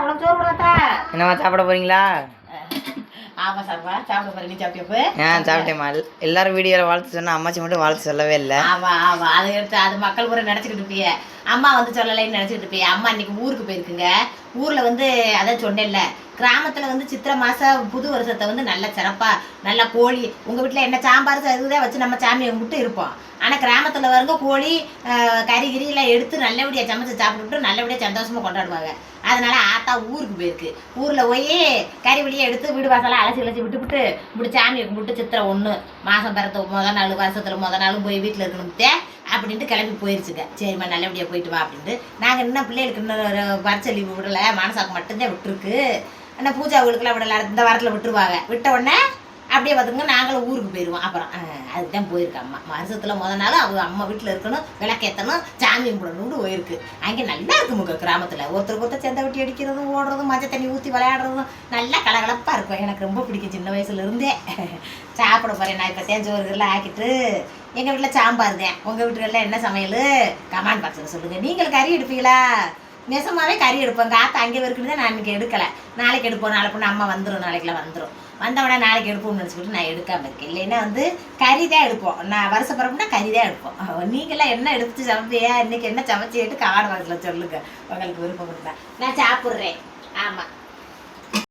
உனக்கு சோறு விடாதா? என்னம்மா சாப்பிட போறீங்களா? ஆமா சாப்பிடா. சாப்பிட போறேன். நீ சாப்பிட்டியா? சாப்பிட்டேம்மா. எல்லாரும் வீடியோவில் வாழ்த்து சொன்னா அம்மாச்சி மட்டும் வாழ்த்து சொல்லவே இல்லை. ஆமா ஆமா, அது எடுத்து அது மக்கள் பூரா நினச்சிக்கிட்டு இருப்பீங்க. அம்மா வந்து சொல்லலைன்னு நினச்சிக்கிட்டு இருப்பீங்க. அம்மா இன்னைக்கு ஊருக்கு போயிருக்குங்க. ஊரில் வந்து அதான் சொன்னேன்ல, கிராமத்தில் வந்து சித்திரை மாதம் புது வருஷத்தை வந்து நல்ல சிறப்பாக நல்ல கோழி, உங்கள் வீட்டில் என்ன சாம்பார் இதுதான் வச்சு நம்ம சாமியை கும்பிட்டு இருப்போம். ஆனால் கிராமத்தில் வருங்க கோழி கறிகிரிலாம் எடுத்து நல்லபடியாக சமைச்சு சாப்பிட்டுட்டு நல்லபடியாக சந்தோஷமாக கொண்டாடுவாங்க. அதனால ஆத்தா ஊருக்கு போயிருக்கு. ஊரில் போய் கறி வழியை எடுத்து வீடு வாசலாம் அலசி விட்டுவிட்டு இப்படி சாமியை கும்பிட்டு சித்திரை 1 மாதம் பிறந்த முதல் நாள் வருஷத்தில் முதல் நாளும் போய் வீட்டில் இருக்கணும்த்தே அப்படின்ட்டு கிளம்பி போயிருச்சுங்க. சரிம்மா நல்லபடியாக போயிட்டு வா அப்படின்ட்டு. நாங்கள் இன்னும் பிள்ளைகளுக்கு இன்னும் வருஷ லீவு விடலை. மனசாக்கு மட்டும்தான் விட்டுருக்கு. ஆனால் பூஜா அவங்களுக்குலாம் விடலை. இந்த வாரத்தில் விட்டுருவாங்க. விட்ட உடனே அப்படியே பார்த்துங்க நாங்களும் ஊருக்கு போயிடுவோம். அப்புறம் அதுக்கு தான் போயிருக்கு அம்மா. வருஷத்தில் முதல் நாள் அவங்க அம்மா வீட்டில் இருக்கணும், விளக்கேற்றணும், சாமி கும்பிடணும்னு போயிருக்கு. அங்கே நல்லா இருக்குமுங்க கிராமத்தில். ஒருத்தருக்கு ஒருத்தர் செந்த வெட்டி அடிக்கிறதும் ஓடுறதும் மஞ்சள் தண்ணி ஊற்றி விளையாடுறதும் நல்லா கலகலப்பாக இருக்கும். எனக்கு ரொம்ப பிடிக்கும் சின்ன வயசுலேருந்தே. சாப்பிட போகிறேன் நான் இப்போ தேஞ்சோறுகள்லாம் ஆக்கிட்டு. எங்கள் வீட்டில் சாம்பார் தான். உங்கள் வீட்டுகளில் என்ன சமையல் கமெண்ட் பாக்ஸில் சொல்லுங்கள். நீங்கள் கறி எடுப்பீங்களா? நெசமாகவே கறி எடுப்போம். காற்று அங்கே இருக்குன்னு தான் நான் இன்றைக்கி எடுக்கலை. நாளைக்கு எடுப்போம். நாளை பொண்ணு அம்மா வந்துடும். நாளைக்கெல்லாம் வந்துடும். வந்தவொடனே நாளைக்கு எடுப்போம்னு நினச்சிக்கிட்டு நான் எடுக்காமல் இருக்கேன். இல்லைன்னா வந்து கறி தான் எடுப்போம். நான் வருஷ பிறப்புனா கறி தான் எடுப்போம். நீங்களாம் என்ன எடுத்து சமைப்பியா? இன்றைக்கி என்ன சமைச்சிட்டு கமெண்ட் பாக்ஸில் சொல்லுங்கள். உங்களுக்கு விருப்பம் இருந்தால் நான் சாப்பிட்றேன். ஆமாம்.